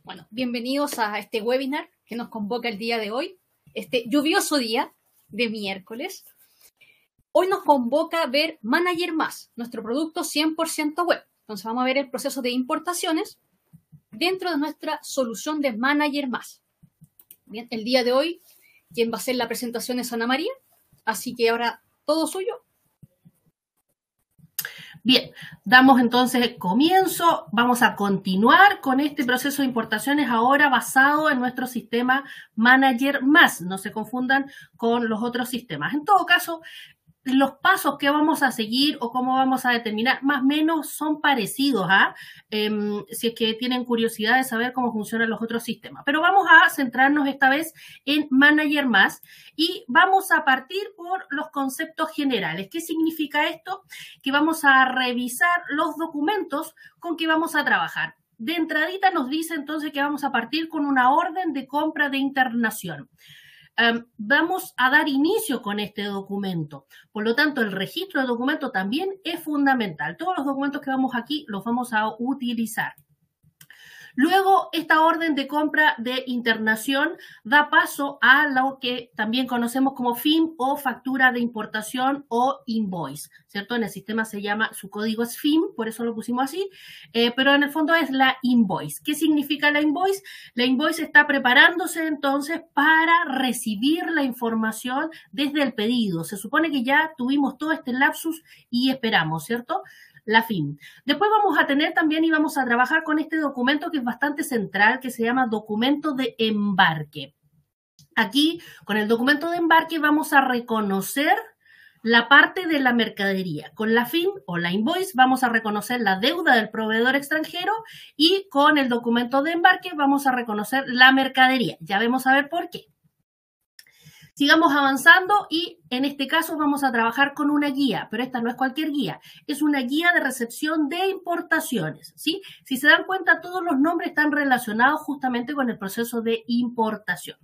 Bueno, bienvenidos a este webinar que nos convoca el día de hoy, este lluvioso día de miércoles. Hoy nos convoca a ver Manager Más, nuestro producto 100% web. Entonces vamos a ver el proceso de importaciones dentro de nuestra solución de Manager Más. Bien, el día de hoy, quien va a hacer la presentación es Ana María, así que ahora todo suyo. Bien, damos entonces comienzo. Vamos a continuar con este proceso de importaciones ahora basado en nuestro sistema Manager Más. No se confundan con los otros sistemas. En todo caso, los pasos que vamos a seguir o cómo vamos a determinar, más o menos son parecidos si es que tienen curiosidad de saber cómo funcionan los otros sistemas. Pero vamos a centrarnos esta vez en Manager Más y vamos a partir por los conceptos generales. ¿Qué significa esto? Que vamos a revisar los documentos con que vamos a trabajar. De entradita nos dice entonces que vamos a partir con una orden de compra de internación. Vamos a dar inicio con este documento. Por lo tanto, el registro de documento también es fundamental. Todos los documentos que vamos aquí los vamos a utilizar. Luego, esta orden de compra de internación da paso a lo que también conocemos como FIM o factura de importación o invoice, ¿cierto? En el sistema se llama, su código es FIM, por eso lo pusimos así, pero en el fondo es la invoice. ¿Qué significa la invoice? La invoice está preparándose entonces para recibir la información desde el pedido. Se supone que ya tuvimos todo este lapsus y esperamos, ¿cierto? La FIM. Después vamos a tener también y vamos a trabajar con este documento que es bastante central, que se llama documento de embarque. Aquí, con el documento de embarque, vamos a reconocer la parte de la mercadería. Con la FIM o la invoice vamos a reconocer la deuda del proveedor extranjero y con el documento de embarque vamos a reconocer la mercadería. Ya vamos a ver por qué. Sigamos avanzando y en este caso vamos a trabajar con una guía, pero esta no es cualquier guía, es una guía de recepción de importaciones, ¿sí? Si se dan cuenta, todos los nombres están relacionados justamente con el proceso de importación.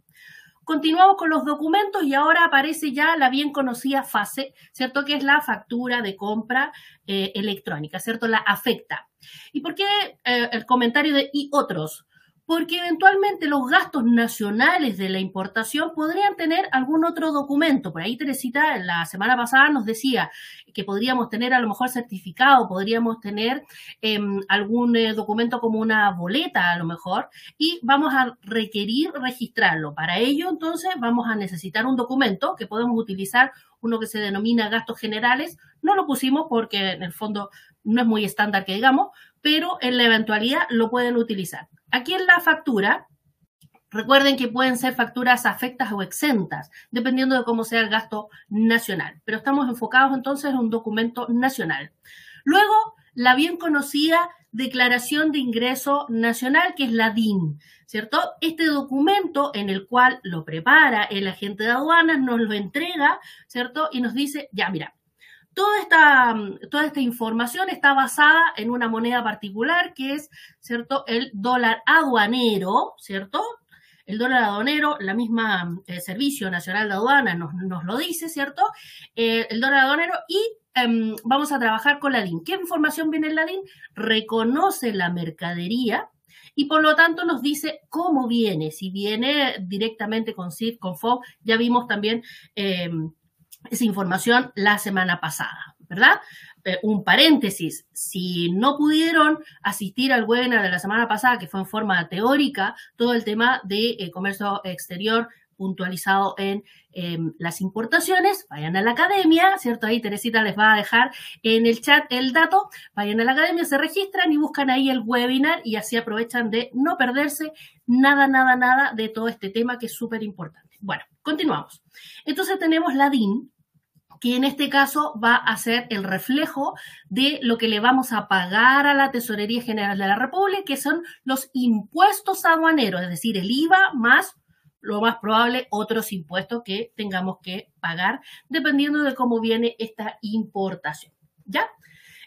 Continuamos con los documentos y ahora aparece ya la bien conocida fase, ¿cierto? Que es la factura de compra electrónica, ¿cierto? La afecta. ¿Y por qué el comentario de y otros? Porque eventualmente los gastos nacionales de la importación podrían tener algún otro documento. Por ahí Teresita la semana pasada nos decía que podríamos tener a lo mejor certificado, podríamos tener algún documento como una boleta a lo mejor y vamos a requerir registrarlo. Para ello entonces vamos a necesitar un documento que podemos utilizar, uno que se denomina gastos generales. No lo pusimos porque en el fondo no es muy estándar que digamos, pero en la eventualidad lo pueden utilizar. Aquí en la factura, recuerden que pueden ser facturas afectas o exentas, dependiendo de cómo sea el gasto nacional. Pero estamos enfocados entonces en un documento nacional. Luego, la bien conocida Declaración de Ingreso Nacional, que es la DIN, ¿cierto? Este documento en el cual lo prepara el agente de aduanas, nos lo entrega, ¿cierto? Y nos dice, ya, mira, toda esta información está basada en una moneda particular que es, ¿cierto?, el dólar aduanero, ¿cierto? El dólar aduanero, la misma Servicio Nacional de Aduanas nos lo dice, ¿cierto? El dólar aduanero y vamos a trabajar con la DIN. ¿Qué información viene en la DIN? Reconoce la mercadería y por lo tanto nos dice cómo viene. Si viene directamente con CIF, con FOB, ya vimos también esa información la semana pasada, ¿verdad? Un paréntesis, si no pudieron asistir al webinar de la semana pasada, que fue en forma teórica, todo el tema de comercio exterior puntualizado en las importaciones, vayan a la academia, ¿cierto? Ahí Teresita les va a dejar en el chat el dato, vayan a la academia, se registran y buscan ahí el webinar y así aprovechan de no perderse nada de todo este tema que es súper importante. Bueno, continuamos. Entonces tenemos la DIN, que en este caso va a ser el reflejo de lo que le vamos a pagar a la Tesorería General de la República, que son los impuestos aduaneros, es decir, el IVA más, lo más probable, otros impuestos que tengamos que pagar, dependiendo de cómo viene esta importación, ¿ya?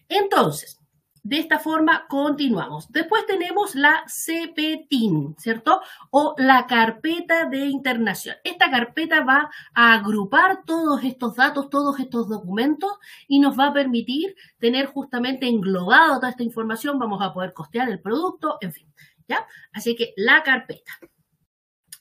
Entonces, de esta forma continuamos. Después tenemos la CPTIN, ¿cierto? O la carpeta de internación. Esta carpeta va a agrupar todos estos datos, todos estos documentos y nos va a permitir tener justamente englobado toda esta información. Vamos a poder costear el producto, en fin. ¿ya? Así que la carpeta.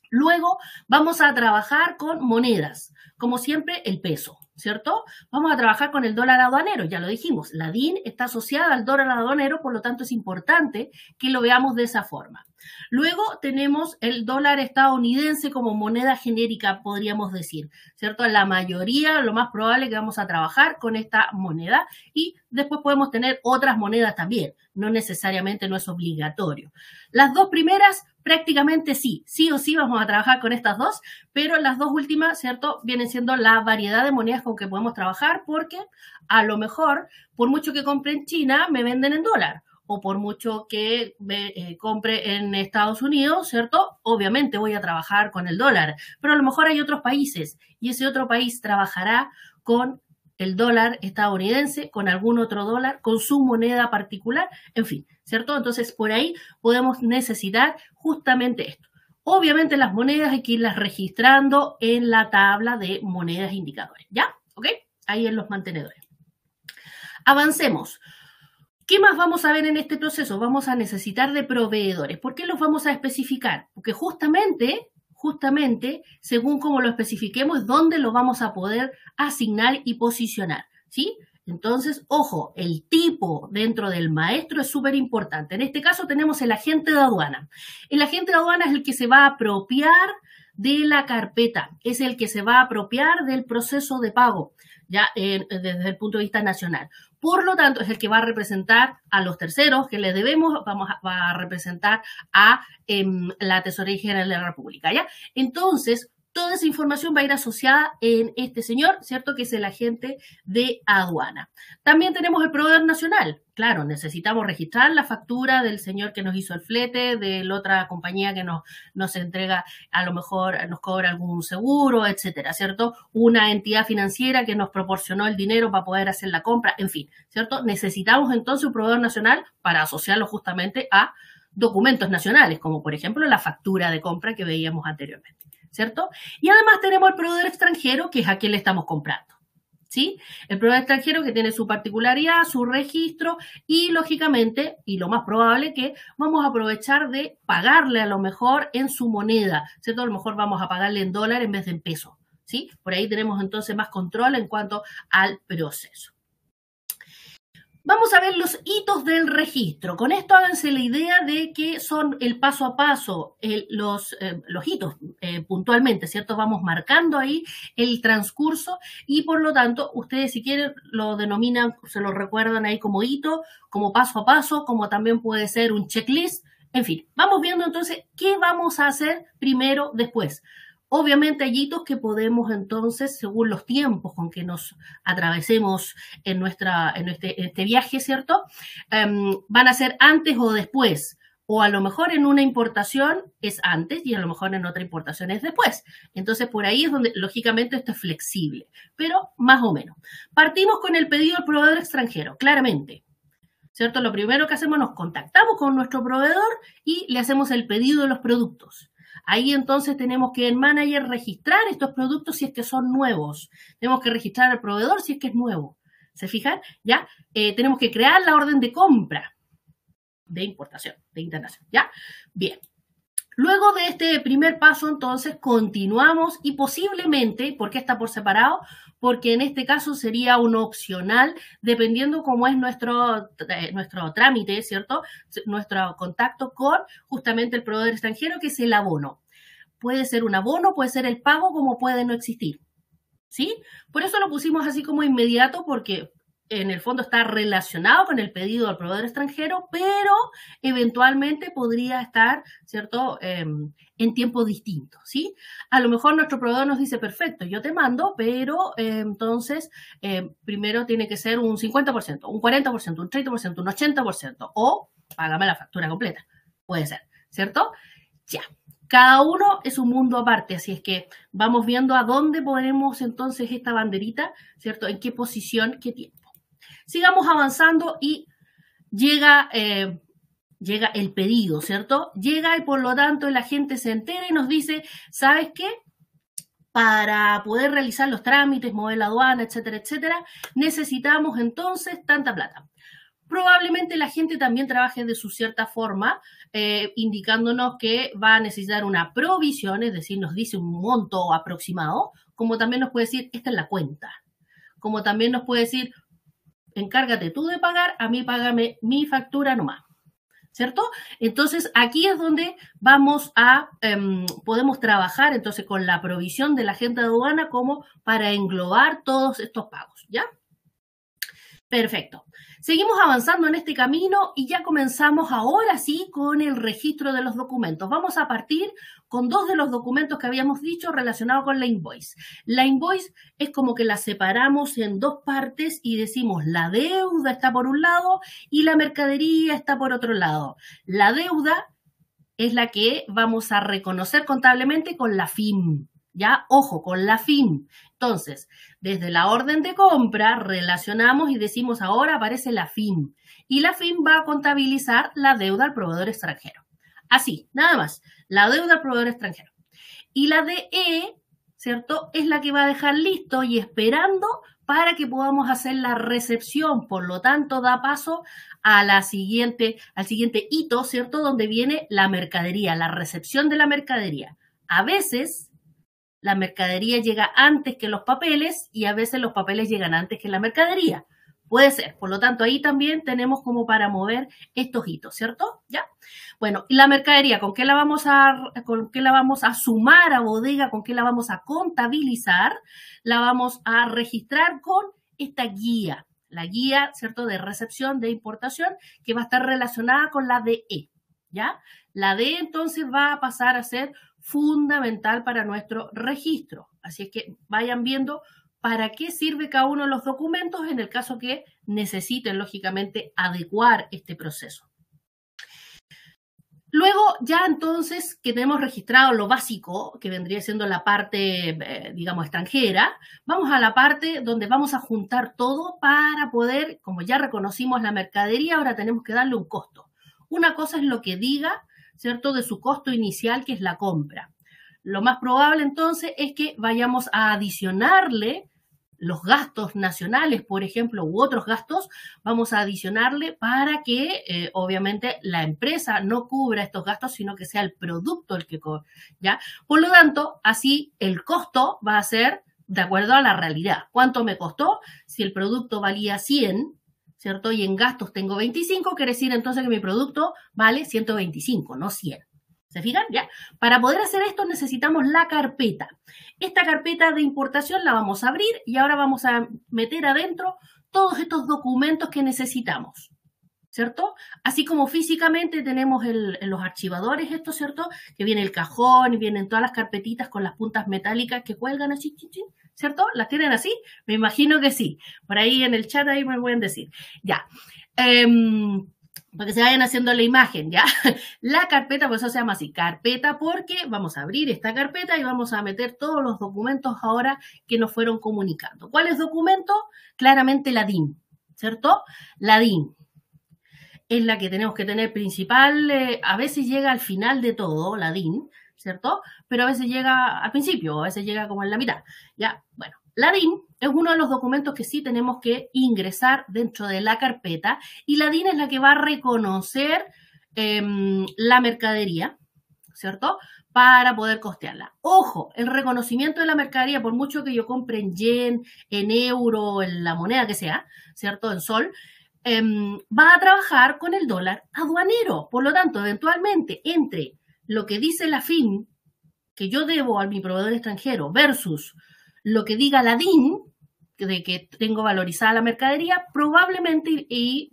Luego vamos a trabajar con monedas, como siempre el peso, ¿cierto? Vamos a trabajar con el dólar aduanero, ya lo dijimos, la DIN está asociada al dólar aduanero, por lo tanto es importante que lo veamos de esa forma. Luego tenemos el dólar estadounidense como moneda genérica, podríamos decir, ¿cierto? La mayoría, lo más probable que vamos a trabajar con esta moneda y después podemos tener otras monedas también, no necesariamente no es obligatorio. Las dos primeras prácticamente sí o sí vamos a trabajar con estas dos, pero las dos últimas, ¿cierto? Vienen siendo la variedad de monedas con que podemos trabajar porque a lo mejor, por mucho que compre en China, me venden en dólar. O por mucho que compre en Estados Unidos, ¿cierto? Obviamente voy a trabajar con el dólar, pero a lo mejor hay otros países y ese otro país trabajará con el dólar estadounidense, con algún otro dólar, con su moneda particular, en fin, ¿cierto? Entonces, por ahí podemos necesitar justamente esto. Obviamente las monedas hay que irlas registrando en la tabla de monedas indicadores, ¿ya? ¿Ok? Ahí en los mantenedores. Avancemos. ¿Qué más vamos a ver en este proceso? Vamos a necesitar de proveedores. ¿Por qué los vamos a especificar? Porque justamente, según como lo especifiquemos, es donde lo vamos a poder asignar y posicionar, ¿sí? Entonces, ojo, el tipo dentro del maestro es súper importante. En este caso tenemos el agente de aduana. El agente de aduana es el que se va a apropiar de la carpeta, es el que se va a apropiar del proceso de pago, ya desde el punto de vista nacional. Por lo tanto, es el que va a representar a los terceros que le debemos, va a representar a la Tesorería General de la República, ¿ya? Entonces, toda esa información va a ir asociada en este señor, ¿cierto? Que es el agente de aduana. También tenemos el proveedor nacional. Claro, necesitamos registrar la factura del señor que nos hizo el flete, de la otra compañía que nos entrega, a lo mejor nos cobra algún seguro, etcétera, ¿cierto? Una entidad financiera que nos proporcionó el dinero para poder hacer la compra, en fin, ¿cierto? Necesitamos entonces un proveedor nacional para asociarlo justamente a documentos nacionales, como por ejemplo la factura de compra que veíamos anteriormente, ¿cierto? Y además tenemos el proveedor extranjero, que es a quien le estamos comprando, ¿sí? El proveedor extranjero que tiene su particularidad, su registro y, lógicamente, y lo más probable que vamos a aprovechar de pagarle a lo mejor en su moneda, ¿cierto? A lo mejor vamos a pagarle en dólar en vez de en peso, ¿sí? Por ahí tenemos entonces más control en cuanto al proceso. Vamos a ver los hitos del registro. Con esto háganse la idea de que son el paso a paso, los hitos puntualmente, ¿cierto? Vamos marcando ahí el transcurso y por lo tanto ustedes si quieren lo denominan, se lo recuerdan ahí como hito, como paso a paso, como también puede ser un checklist. En fin, vamos viendo entonces qué vamos a hacer primero, después. Obviamente hay hitos que podemos entonces, según los tiempos con que nos atravesemos en este viaje, ¿cierto? Van a ser antes o después. O a lo mejor en una importación es antes y a lo mejor en otra importación es después. Entonces por ahí es donde lógicamente esto es flexible, pero más o menos. Partimos con el pedido al proveedor extranjero, claramente. ¿Cierto? Lo primero que hacemos, nos contactamos con nuestro proveedor y le hacemos el pedido de los productos. Ahí entonces tenemos que en Manager registrar estos productos si es que son nuevos. Tenemos que registrar al proveedor si es que es nuevo. ¿Se fijan? ¿Ya? Tenemos que crear la orden de compra, de importación, de internación. ¿Ya? Bien. Luego de este primer paso, entonces, continuamos y posiblemente, ¿por qué está por separado? Porque en este caso sería un opcional, dependiendo cómo es nuestro trámite, ¿cierto? Nuestro contacto con justamente el proveedor extranjero, que es el abono. Puede ser un abono, puede ser el pago, como puede no existir, ¿sí? Por eso lo pusimos así como inmediato, porque en el fondo está relacionado con el pedido al proveedor extranjero, pero eventualmente podría estar, ¿cierto?, en tiempos distintos, ¿sí? A lo mejor nuestro proveedor nos dice, perfecto, yo te mando, pero entonces primero tiene que ser un 50%, un 40%, un 30%, un 80%, o págame la factura completa, puede ser, ¿cierto? Ya. Cada uno es un mundo aparte, así es que vamos viendo a dónde ponemos entonces esta banderita, ¿cierto? En qué posición, qué tiempo. Sigamos avanzando y llega el pedido, ¿cierto? Llega y por lo tanto el agente se entera y nos dice, ¿sabes qué? Para poder realizar los trámites, mover la aduana, etcétera, etcétera, necesitamos entonces tanta plata. Probablemente la gente también trabaje de su cierta forma, indicándonos que va a necesitar una provisión, es decir, nos dice un monto aproximado, como también nos puede decir, esta es la cuenta. Como también nos puede decir, encárgate tú de pagar, a mí págame mi factura nomás. ¿Cierto? Entonces, aquí es donde podemos trabajar entonces con la provisión de la agente de aduana como para englobar todos estos pagos, ¿ya? Perfecto. Seguimos avanzando en este camino y ya comenzamos ahora sí con el registro de los documentos. Vamos a partir con dos de los documentos que habíamos dicho relacionados con la invoice. La invoice es como que la separamos en dos partes y decimos la deuda está por un lado y la mercadería está por otro lado. La deuda es la que vamos a reconocer contablemente con la FIM. ¿Ya? Ojo, con la FIM. Entonces, desde la orden de compra relacionamos y decimos ahora aparece la FIM. Y la FIM va a contabilizar la deuda al proveedor extranjero. Así, nada más. La deuda al proveedor extranjero. Y la DE, ¿cierto? Es la que va a dejar listo y esperando para que podamos hacer la recepción. Por lo tanto, da paso al siguiente hito, ¿cierto? Donde viene la mercadería, la recepción de la mercadería. A veces la mercadería llega antes que los papeles y a veces los papeles llegan antes que la mercadería. Puede ser. Por lo tanto, ahí también tenemos como para mover estos hitos, ¿cierto? ¿Ya? Bueno, y la mercadería, ¿con qué la vamos a sumar a bodega? ¿Con qué la vamos a contabilizar? La vamos a registrar con esta guía. La guía, ¿cierto? De recepción de importación que va a estar relacionada con la DE, ¿ya? La DE entonces va a pasar a ser fundamental para nuestro registro. Así es que vayan viendo para qué sirve cada uno de los documentos en el caso que necesiten, lógicamente, adecuar este proceso. Luego, ya entonces que tenemos registrado lo básico, que vendría siendo la parte, digamos, extranjera, vamos a la parte donde vamos a juntar todo para poder, como ya reconocimos la mercadería, ahora tenemos que darle un costo. Una cosa es lo que diga, ¿cierto?, de su costo inicial, que es la compra. Lo más probable, entonces, es que vayamos a adicionarle los gastos nacionales, por ejemplo, u otros gastos, vamos a adicionarle para que, obviamente, la empresa no cubra estos gastos, sino que sea el producto el que cobra, ¿ya? Por lo tanto, así el costo va a ser de acuerdo a la realidad. ¿Cuánto me costó? Si el producto valía 100, ¿cierto? Y en gastos tengo 25, quiere decir entonces que mi producto vale 125, no 100. ¿Se fijan? ¿Ya? Para poder hacer esto necesitamos la carpeta. Esta carpeta de importación la vamos a abrir y ahora vamos a meter adentro todos estos documentos que necesitamos, ¿cierto? Así como físicamente tenemos los archivadores, esto, ¿cierto? Que viene el cajón y vienen todas las carpetitas con las puntas metálicas que cuelgan así, ¿cierto? ¿Las tienen así? Me imagino que sí. Por ahí en el chat ahí me pueden decir. Ya. Para que se vayan haciendo la imagen, ¿ya? La carpeta, por eso se llama así, carpeta, porque vamos a abrir esta carpeta y vamos a meter todos los documentos ahora que nos fueron comunicando. ¿Cuáles documentos? Claramente la DIN, ¿cierto? La DIN es la que tenemos que tener principal, a veces llega al final de todo, la DIN, ¿cierto? Pero a veces llega al principio, a veces llega como en la mitad, ¿ya? Bueno, la DIN es uno de los documentos que sí tenemos que ingresar dentro de la carpeta y la DIN es la que va a reconocer la mercadería, ¿cierto? Para poder costearla. Ojo, el reconocimiento de la mercadería, por mucho que yo compre en yen, en euro, en la moneda que sea, ¿cierto? En sol, va a trabajar con el dólar aduanero. Por lo tanto, eventualmente, entre lo que dice la FIM que yo debo a mi proveedor extranjero versus lo que diga la DIN, de que tengo valorizada la mercadería, probablemente y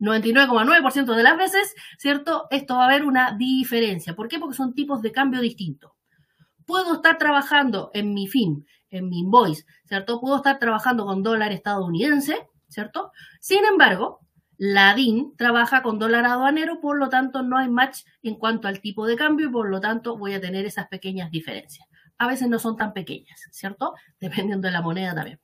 99,9% de las veces, ¿cierto? Esto va a haber una diferencia. ¿Por qué? Porque son tipos de cambio distintos. Puedo estar trabajando en mi FIM, en mi invoice, ¿cierto? Puedo estar trabajando con dólar estadounidense, ¿cierto? Sin embargo, la DIN trabaja con dólar aduanero, por lo tanto no hay match en cuanto al tipo de cambio y por lo tanto voy a tener esas pequeñas diferencias. A veces no son tan pequeñas, ¿cierto? Dependiendo de la moneda también.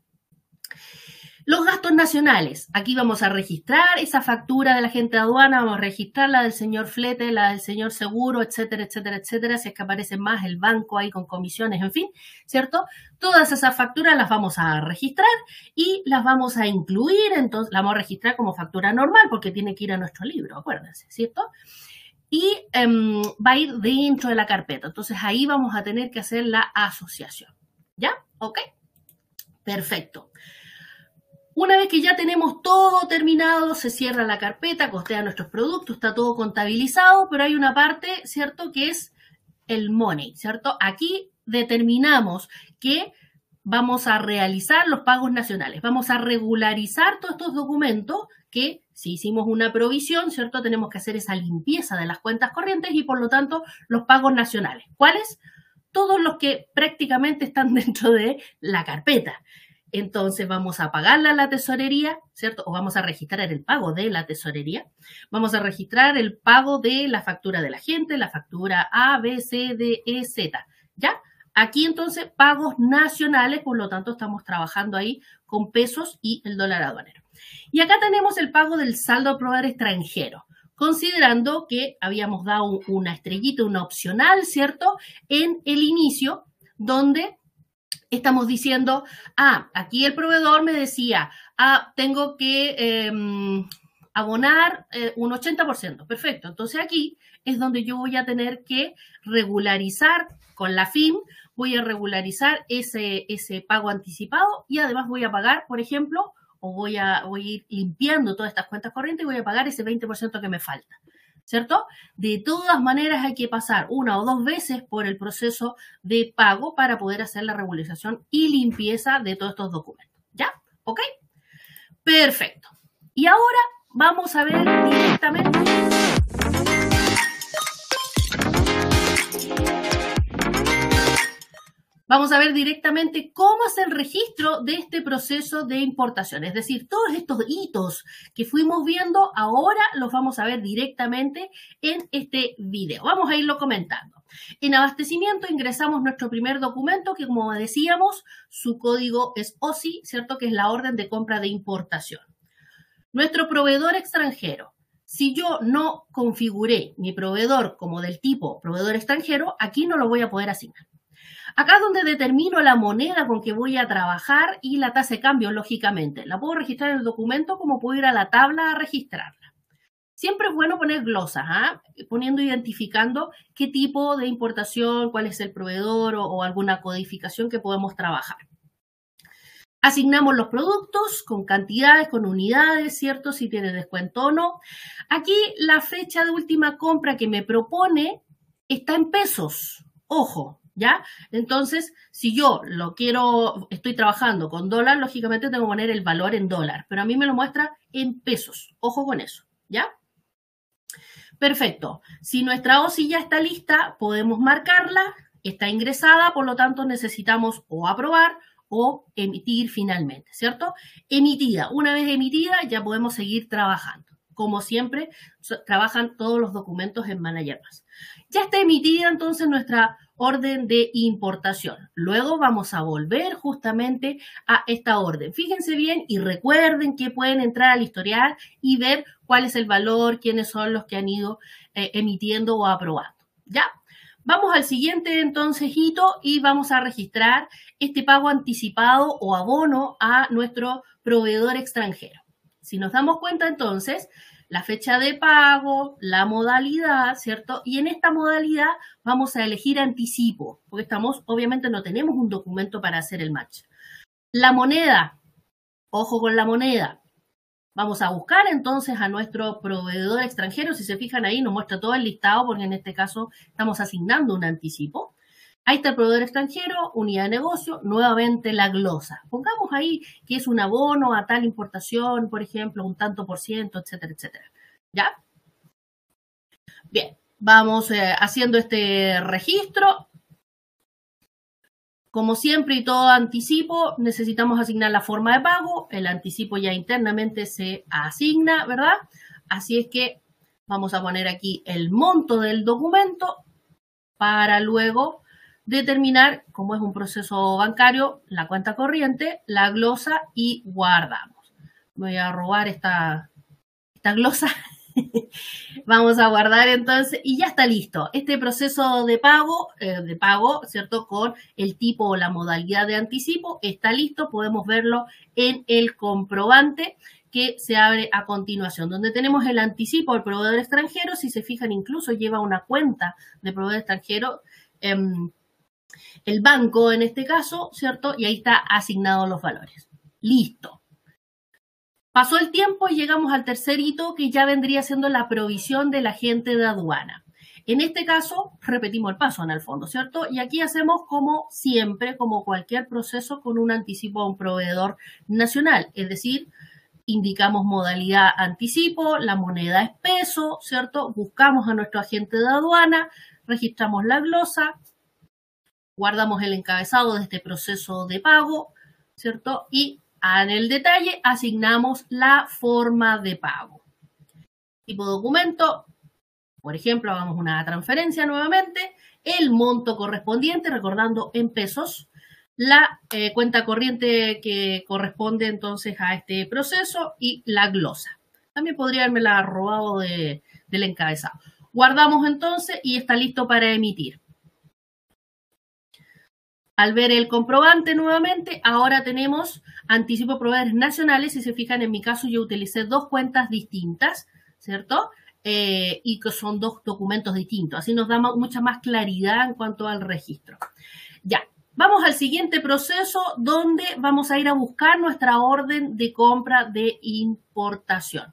Los gastos nacionales. Aquí vamos a registrar esa factura del agente de aduana, vamos a registrar la del señor flete, la del señor seguro, etcétera, etcétera, etcétera. Si es que aparece más el banco ahí con comisiones, en fin, ¿cierto? Todas esas facturas las vamos a registrar y las vamos a incluir, entonces la vamos a registrar como factura normal porque tiene que ir a nuestro libro, acuérdense, ¿cierto? Y va a ir dentro de la carpeta. Entonces ahí vamos a tener que hacer la asociación. ¿Ya? ¿Ok? Perfecto. Una vez que ya tenemos todo terminado, se cierra la carpeta, costea nuestros productos, está todo contabilizado, pero hay una parte, ¿cierto?, que es el money, ¿cierto? Aquí determinamos que vamos a realizar los pagos nacionales, vamos a regularizar todos estos documentos que si hicimos una provisión, ¿cierto?, tenemos que hacer esa limpieza de las cuentas corrientes y por lo tanto los pagos nacionales. ¿Cuáles? Todos los que prácticamente están dentro de la carpeta. Entonces vamos a pagarla a la tesorería, ¿cierto? O vamos a registrar el pago de la tesorería. Vamos a registrar el pago de la factura de la gente, la factura A, B, C, D, E, Z. ¿Ya? Aquí entonces pagos nacionales, por lo tanto estamos trabajando ahí con pesos y el dólar aduanero. Y acá tenemos el pago del saldo a proveedor extranjero, considerando que habíamos dado una estrellita, una opcional, ¿cierto? En el inicio, donde estamos diciendo, aquí el proveedor me decía, tengo que abonar un 80%. Perfecto. Entonces aquí es donde yo voy a tener que regularizar con la FIM, voy a regularizar ese pago anticipado y además voy a pagar, por ejemplo, o voy a ir limpiando todas estas cuentas corrientes y voy a pagar ese 20% que me falta. ¿Cierto? De todas maneras hay que pasar una o dos veces por el proceso de pago para poder hacer la regularización y limpieza de todos estos documentos. ¿Ya? ¿Ok? Perfecto. Y ahora vamos a ver directamente. Vamos a ver directamente cómo es el registro de este proceso de importación. Es decir, todos estos hitos que fuimos viendo, ahora los vamos a ver directamente en este video. Vamos a irlo comentando. En abastecimiento ingresamos nuestro primer documento que, como decíamos, su código es OSI, ¿cierto? Que es la orden de compra de importación. Nuestro proveedor extranjero. Si yo no configuré mi proveedor como del tipo proveedor extranjero, aquí no lo voy a poder asignar. Acá es donde determino la moneda con que voy a trabajar y la tasa de cambio, lógicamente. La puedo registrar en el documento como puedo ir a la tabla a registrarla. Siempre es bueno poner glosas, identificando qué tipo de importación, cuál es el proveedor o alguna codificación que podemos trabajar. Asignamos los productos con cantidades, con unidades, ¿cierto? Si tiene descuento o no. Aquí la fecha de última compra que me propone está en pesos. Ojo. ¿Ya? Entonces, si yo estoy trabajando con dólar, lógicamente tengo que poner el valor en dólar, pero a mí me lo muestra en pesos. Ojo con eso, ¿ya? Perfecto. Si nuestra OSI ya está lista, podemos marcarla, está ingresada, por lo tanto necesitamos o aprobar o emitir finalmente, ¿cierto? Emitida. Una vez emitida, ya podemos seguir trabajando. Como siempre, trabajan todos los documentos en Manager Más. Ya está emitida entonces nuestra orden de importación. Luego vamos a volver justamente a esta orden. Fíjense bien y recuerden que pueden entrar al historial y ver cuál es el valor, quiénes son los que han ido emitiendo o aprobando. ¿Ya? Vamos al siguiente entonces hito y vamos a registrar este pago anticipado o abono a nuestro proveedor extranjero. Si nos damos cuenta entonces, la fecha de pago, la modalidad, ¿cierto? Y en esta modalidad vamos a elegir anticipo, porque obviamente no tenemos un documento para hacer el match. La moneda, ojo con la moneda. Vamos a buscar entonces a nuestro proveedor extranjero. Si se fijan ahí, nos muestra todo el listado, porque en este caso estamos asignando un anticipo. Ahí está el proveedor extranjero, unidad de negocio, nuevamente la glosa. Pongamos ahí que es un abono a tal importación, por ejemplo, un tanto por ciento, etcétera, etcétera. ¿Ya? Bien, vamos haciendo este registro. Como siempre y todo anticipo, necesitamos asignar la forma de pago. El anticipo ya internamente se asigna, ¿verdad? Así es que vamos a poner aquí el monto del documento para luego determinar, como es un proceso bancario, la cuenta corriente, la glosa y guardamos. Voy a robar esta glosa. Vamos a guardar entonces y ya está listo. Este proceso de pago, ¿cierto? Con el tipo o la modalidad de anticipo está listo. Podemos verlo en el comprobante que se abre a continuación, donde tenemos el anticipo al proveedor extranjero. Si se fijan, incluso lleva una cuenta de proveedor extranjero, el banco en este caso, ¿cierto? Y ahí está asignados los valores. Listo. Pasó el tiempo y llegamos al tercer hito, que ya vendría siendo la provisión del agente de aduana. En este caso, repetimos el paso en el fondo, ¿cierto? Y aquí hacemos como siempre, como cualquier proceso, con un anticipo a un proveedor nacional. Es decir, indicamos modalidad anticipo, la moneda es peso, ¿cierto? Buscamos a nuestro agente de aduana, registramos la glosa, guardamos el encabezado de este proceso de pago, ¿cierto? Y en el detalle asignamos la forma de pago. Tipo de documento, por ejemplo, hagamos una transferencia nuevamente, el monto correspondiente, recordando en pesos, la cuenta corriente que corresponde entonces a este proceso y la glosa. También podría haberme la robado del encabezado. Guardamos entonces y está listo para emitir. Al ver el comprobante nuevamente, ahora tenemos anticipo proveedores nacionales. Si se fijan, en mi caso yo utilicé dos cuentas distintas, ¿cierto? Y que son dos documentos distintos. Así nos da mucha más claridad en cuanto al registro. Ya, vamos al siguiente proceso donde vamos a ir a buscar nuestra orden de compra de importación.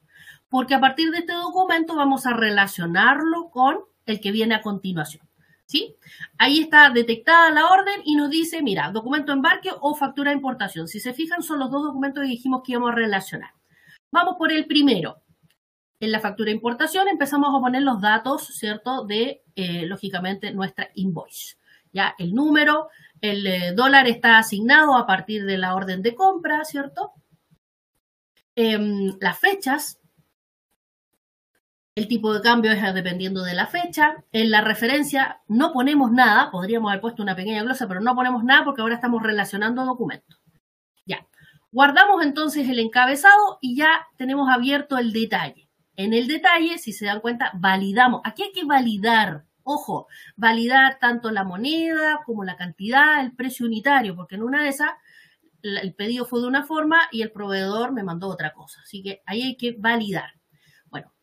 Porque a partir de este documento vamos a relacionarlo con el que viene a continuación. ¿Sí? Ahí está detectada la orden y nos dice, mira, documento de embarque o factura de importación. Si se fijan, son los dos documentos que dijimos que íbamos a relacionar. Vamos por el primero. En la factura de importación empezamos a poner los datos, ¿cierto? De, lógicamente, nuestra invoice. Ya, el número, el dólar está asignado a partir de la orden de compra, ¿cierto? Las fechas. El tipo de cambio es dependiendo de la fecha. En la referencia no ponemos nada. Podríamos haber puesto una pequeña glosa, pero no ponemos nada porque ahora estamos relacionando documentos. Ya. Guardamos entonces el encabezado y ya tenemos abierto el detalle. En el detalle, si se dan cuenta, validamos. Aquí hay que validar. Ojo, validar tanto la moneda como la cantidad, el precio unitario, porque en una de esas el pedido fue de una forma y el proveedor me mandó otra cosa. Así que ahí hay que validar.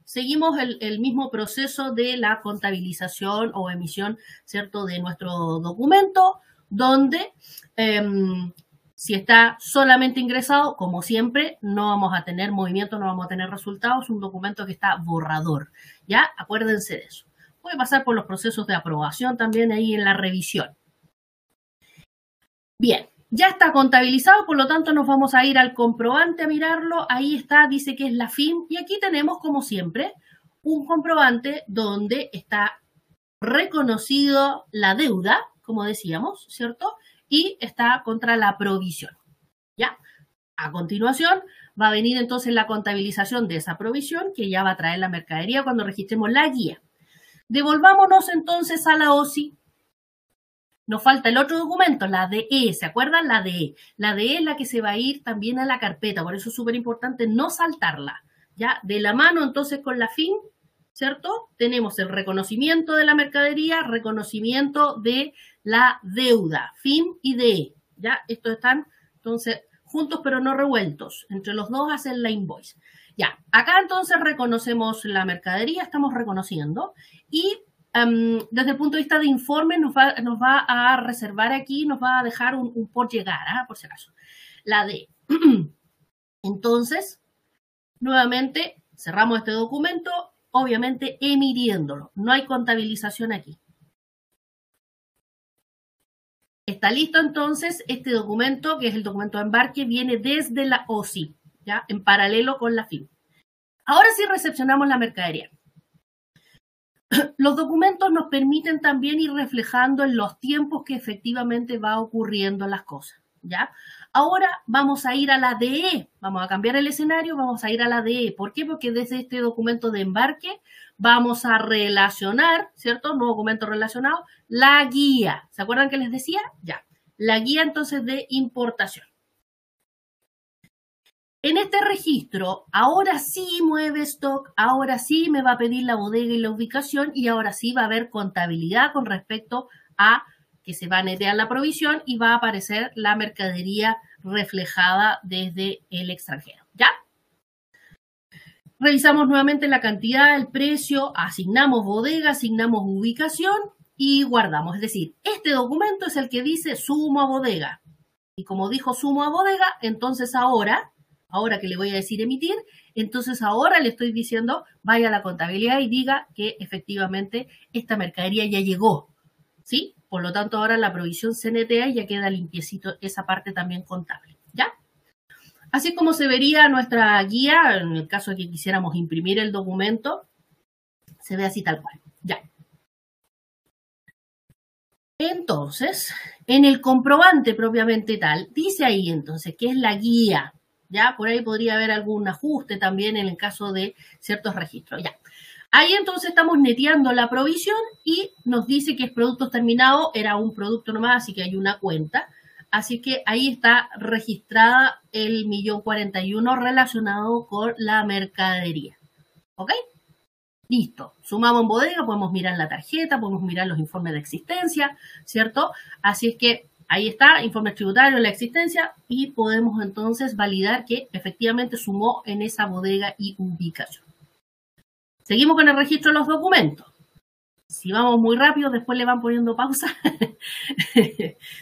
Seguimos el mismo proceso de la contabilización o emisión, ¿cierto?, de nuestro documento, donde si está solamente ingresado, como siempre, no vamos a tener movimiento, no vamos a tener resultados, un documento que está borrador, ¿ya? Acuérdense de eso. Puede pasar por los procesos de aprobación también ahí en la revisión. Bien. Ya está contabilizado, por lo tanto nos vamos a ir al comprobante a mirarlo. Ahí está, dice que es la FIM. Y aquí tenemos, como siempre, un comprobante donde está reconocido la deuda, como decíamos, ¿cierto? Y está contra la provisión. ¿Ya? A continuación va a venir entonces la contabilización de esa provisión que ya va a traer la mercadería cuando registremos la guía. Devolvámonos entonces a la OSI. Nos falta el otro documento, la DE, ¿se acuerdan? La DE. La DE es la que se va a ir también a la carpeta, por eso es súper importante no saltarla. ¿Ya? De la mano entonces con la FIM, ¿cierto? Tenemos el reconocimiento de la mercadería, reconocimiento de la deuda, FIM y DE. ¿Ya? Estos están entonces juntos pero no revueltos. Entre los dos hacen la invoice. Ya, acá entonces reconocemos la mercadería, estamos reconociendo y desde el punto de vista de informe nos va a reservar aquí, nos va a dejar un por llegar, por si acaso. La D. Entonces, nuevamente, cerramos este documento, obviamente emitiéndolo. No hay contabilización aquí. Está listo entonces este documento, que es el documento de embarque, viene desde la OSI, ¿ya? En paralelo con la FIM. Ahora sí recepcionamos la mercadería. Los documentos nos permiten también ir reflejando en los tiempos que efectivamente va ocurriendo las cosas, ¿ya? Ahora vamos a ir a la DE, vamos a cambiar el escenario, vamos a ir a la DE. ¿Por qué? Porque desde este documento de embarque vamos a relacionar, ¿cierto? Nuevo documento relacionado, la guía. ¿Se acuerdan que les decía? Ya. La guía entonces de importación. En este registro, ahora sí mueve stock, ahora sí me va a pedir la bodega y la ubicación y ahora sí va a haber contabilidad con respecto a que se va a netear la provisión y va a aparecer la mercadería reflejada desde el extranjero, ¿ya? Revisamos nuevamente la cantidad, el precio, asignamos bodega, asignamos ubicación y guardamos. Es decir, este documento es el que dice sumo a bodega. Y como dijo sumo a bodega, entonces ahora que le voy a decir emitir, entonces ahora le estoy diciendo vaya a la contabilidad y diga que efectivamente esta mercadería ya llegó, ¿sí? Por lo tanto, ahora la provisión se netea y ya queda limpiecito esa parte también contable, ¿ya? Así como se vería nuestra guía, en el caso de que quisiéramos imprimir el documento, se ve así tal cual, ya. Entonces, en el comprobante propiamente tal, dice ahí entonces que es la guía, ¿ya? Por ahí podría haber algún ajuste también en el caso de ciertos registros, ya. Ahí entonces estamos neteando la provisión y nos dice que es productos terminados, era un producto nomás, así que hay una cuenta. Así que ahí está registrada el 1.041.000 relacionado con la mercadería. ¿Ok? Listo. Sumamos en bodega, podemos mirar la tarjeta, podemos mirar los informes de existencia, ¿cierto? Así es que ahí está, informe tributario, la existencia, y podemos entonces validar que efectivamente sumó en esa bodega y ubicación. Seguimos con el registro de los documentos. Si vamos muy rápido, después le van poniendo pausa.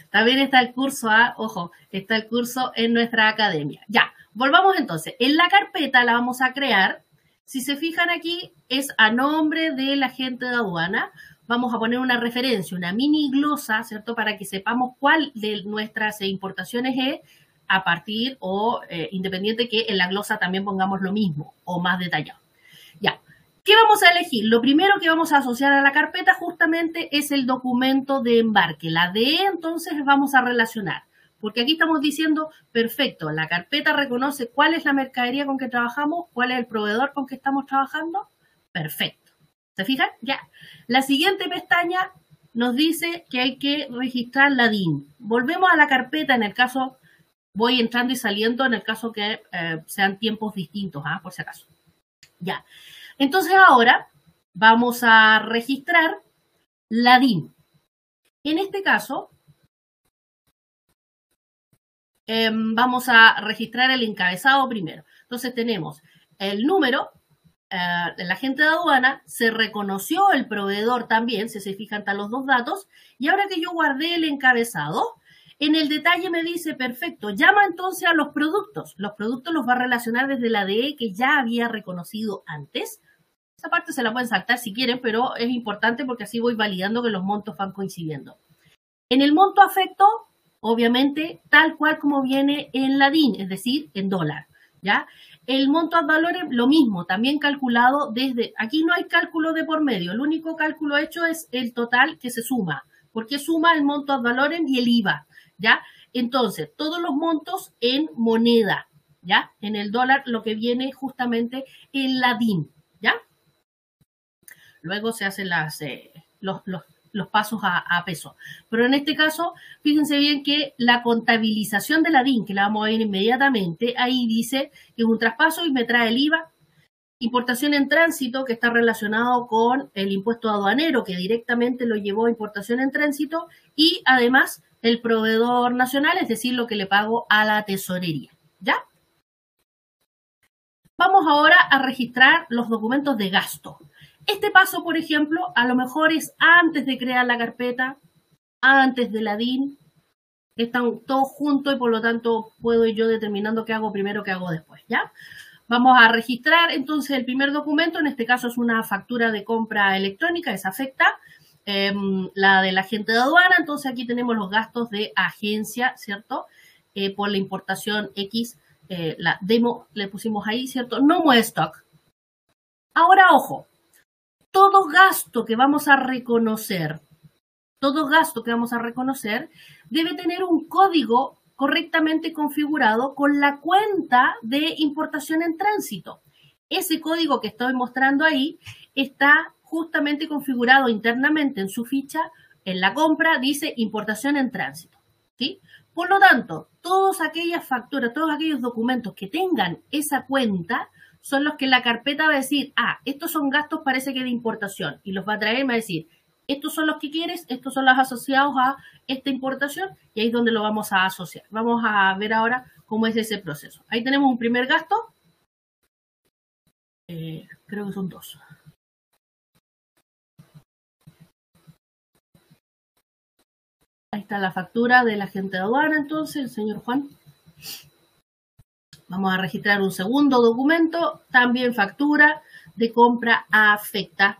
También está el curso, ojo, está el curso en nuestra academia. Ya, volvamos entonces. En la carpeta la vamos a crear. Si se fijan aquí, es a nombre del agente de aduana. Vamos a poner una referencia, una mini glosa, ¿cierto? Para que sepamos cuál de nuestras importaciones es a partir o independiente que en la glosa también pongamos lo mismo o más detallado. Ya. ¿Qué vamos a elegir? Lo primero que vamos a asociar a la carpeta justamente es el documento de embarque. La DE entonces vamos a relacionar, porque aquí estamos diciendo, perfecto, la carpeta reconoce cuál es la mercadería con que trabajamos, cuál es el proveedor con que estamos trabajando. Perfecto. ¿Se fijan? Ya. La siguiente pestaña nos dice que hay que registrar la DIN. Volvemos a la carpeta en el caso, voy entrando y saliendo en el caso que sean tiempos distintos, por si acaso. Ya. Entonces ahora vamos a registrar la DIN. En este caso, vamos a registrar el encabezado primero. Entonces tenemos el número, el agente de aduana, se reconoció el proveedor también, si se fijan están los dos datos, y ahora que yo guardé el encabezado, en el detalle me dice, perfecto, llama entonces a los productos. Los productos los va a relacionar desde la DE que ya había reconocido antes. Esa parte se la pueden saltar si quieren, pero es importante porque así voy validando que los montos van coincidiendo. En el monto afecto, obviamente, tal cual como viene en la DIN, es decir, en dólar, ¿ya? El monto ad valorem, lo mismo, también calculado desde... Aquí no hay cálculo de por medio, el único cálculo hecho es el total que se suma, porque suma el monto ad valorem y el IVA, ¿ya? Entonces, todos los montos en moneda, ¿ya? En el dólar, lo que viene justamente en la DIN, ¿ya? Luego se hacen los pasos a peso. Pero en este caso, fíjense bien que la contabilización de la DIN, que la vamos a ver inmediatamente, ahí dice que es un traspaso y me trae el IVA. Importación en tránsito, que está relacionado con el impuesto aduanero, que directamente lo llevó a importación en tránsito, y además el proveedor nacional, es decir, lo que le pago a la tesorería. ¿Ya? Vamos ahora a registrar los documentos de gasto. Este paso, por ejemplo, a lo mejor es antes de crear la carpeta, antes de la DIN, están todos juntos y por lo tanto puedo ir yo determinando qué hago primero, qué hago después, ¿ya? Vamos a registrar entonces el primer documento, en este caso es una factura de compra electrónica, esa afecta, la del agente de aduana, entonces aquí tenemos los gastos de agencia, ¿cierto? Por la importación X, la demo le pusimos ahí, ¿cierto? No mueve stock. Ahora, ojo. Todo gasto que vamos a reconocer debe tener un código correctamente configurado con la cuenta de importación en tránsito. Ese código que estoy mostrando ahí está justamente configurado internamente en su ficha, en la compra, dice importación en tránsito, ¿sí? Por lo tanto, todas aquellas facturas, todos aquellos documentos que tengan esa cuenta son los que la carpeta va a decir, estos son gastos, parece que de importación, y los va a traer y va a decir, estos son los que quieres, estos son los asociados a esta importación, y ahí es donde lo vamos a asociar. Vamos a ver ahora cómo es ese proceso. Ahí tenemos un primer gasto, creo que son 2. Ahí está la factura del agente de aduana, entonces, el señor Juan. Vamos a registrar un segundo documento, también factura de compra afecta.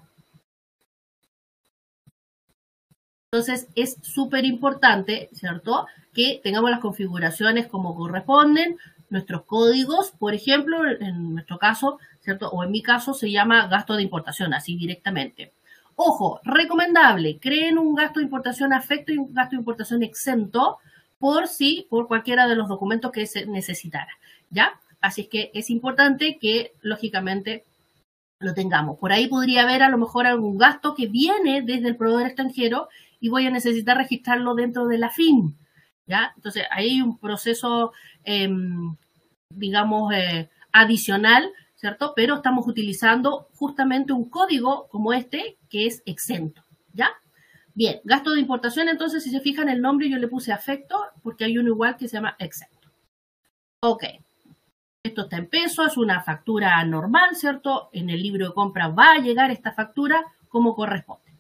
Entonces, es súper importante, ¿cierto?, que tengamos las configuraciones como corresponden, nuestros códigos, por ejemplo, en nuestro caso, ¿cierto?, o en mi caso se llama gasto de importación, así directamente. Ojo, recomendable, creen un gasto de importación afecto y un gasto de importación exento por cualquiera de los documentos que se necesitara, ¿ya? Así es que es importante que, lógicamente, lo tengamos. Por ahí podría haber a lo mejor algún gasto que viene desde el proveedor extranjero y voy a necesitar registrarlo dentro de la FIN, ¿ya? Entonces, ahí hay un proceso, digamos, adicional, ¿cierto? Pero estamos utilizando justamente un código como este que es exento, ¿ya? Bien, gasto de importación, entonces, si se fijan el nombre yo le puse afecto porque hay uno igual que se llama exento. Ok. Esto está en peso, es una factura normal, ¿cierto? En el libro de compra va a llegar esta factura como corresponde.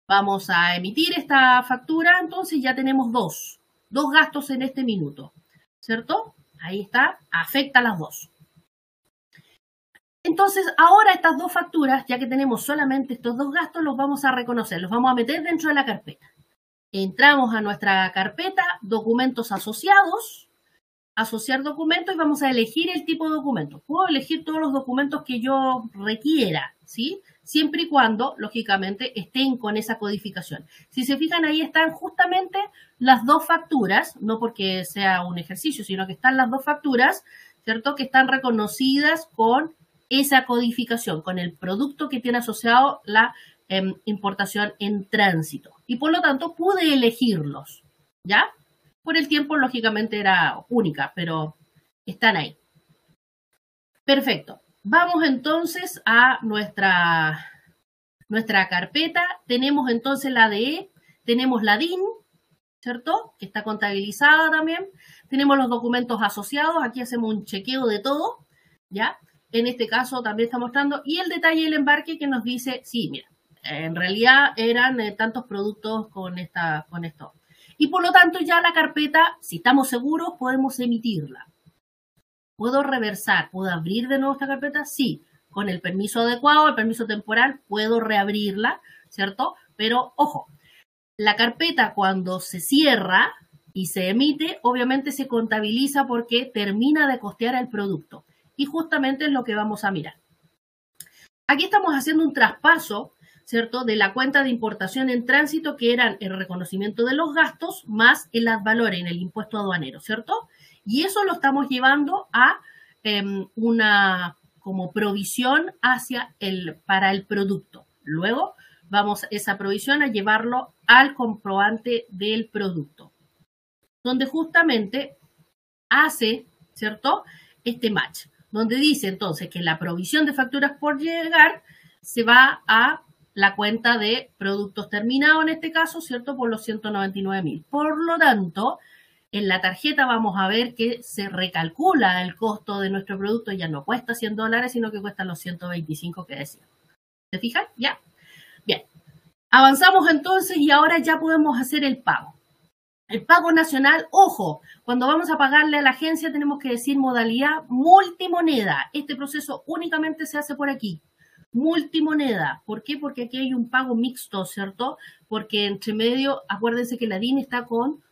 Vamos a emitir esta factura, entonces ya tenemos dos gastos en este minuto, ¿cierto? Ahí está, afecta las dos. Entonces, ahora estas dos facturas, ya que tenemos solamente estos dos gastos, los vamos a reconocer, los vamos a meter dentro de la carpeta. Entramos a nuestra carpeta, documentos asociados, asociar documentos y vamos a elegir el tipo de documento. Puedo elegir todos los documentos que yo requiera, ¿sí? Siempre y cuando, lógicamente, estén con esa codificación. Si se fijan, ahí están justamente las dos facturas, no porque sea un ejercicio, sino que están las dos facturas, ¿cierto? Que están reconocidas con esa codificación, con el producto que tiene asociado la importación en tránsito. Y por lo tanto, pude elegirlos, ¿ya? Por el tiempo, lógicamente, era única, pero están ahí. Perfecto. Vamos entonces a nuestra carpeta. Tenemos entonces la DE, tenemos la DIN, ¿cierto? Que está contabilizada también. Tenemos los documentos asociados. Aquí hacemos un chequeo de todo, ¿ya? En este caso también está mostrando. Y el detalle del embarque que nos dice, sí, mira, en realidad eran tantos productos con esto. Y por lo tanto ya la carpeta, si estamos seguros, podemos emitirla. ¿Puedo reversar? ¿Puedo abrir de nuevo esta carpeta? Sí. Con el permiso adecuado, el permiso temporal, puedo reabrirla, ¿cierto? Pero, ojo, la carpeta cuando se cierra y se emite, obviamente se contabiliza porque termina de costear el producto. Y justamente es lo que vamos a mirar. Aquí estamos haciendo un traspaso, ¿cierto?, de la cuenta de importación en tránsito, que eran el reconocimiento de los gastos más el ad valorem, el impuesto aduanero, ¿cierto? Y eso lo estamos llevando a una como provisión para el producto. Luego vamos esa provisión a llevarlo al comprobante del producto, donde justamente hace, ¿cierto?, este match, donde dice entonces que la provisión de facturas por llegar se va a la cuenta de productos terminados, en este caso, ¿cierto?, por los 199.000. Por lo tanto, en la tarjeta vamos a ver que se recalcula el costo de nuestro producto, ya no cuesta $100, sino que cuesta los 125 que decía. ¿Se fijan? ¿Ya? Bien. Avanzamos entonces y ahora ya podemos hacer el pago. El pago nacional, ojo, cuando vamos a pagarle a la agencia tenemos que decir modalidad multimoneda. Este proceso únicamente se hace por aquí. Multimoneda. ¿Por qué? Porque aquí hay un pago mixto, ¿cierto? Porque entre medio, acuérdense que la DIN está con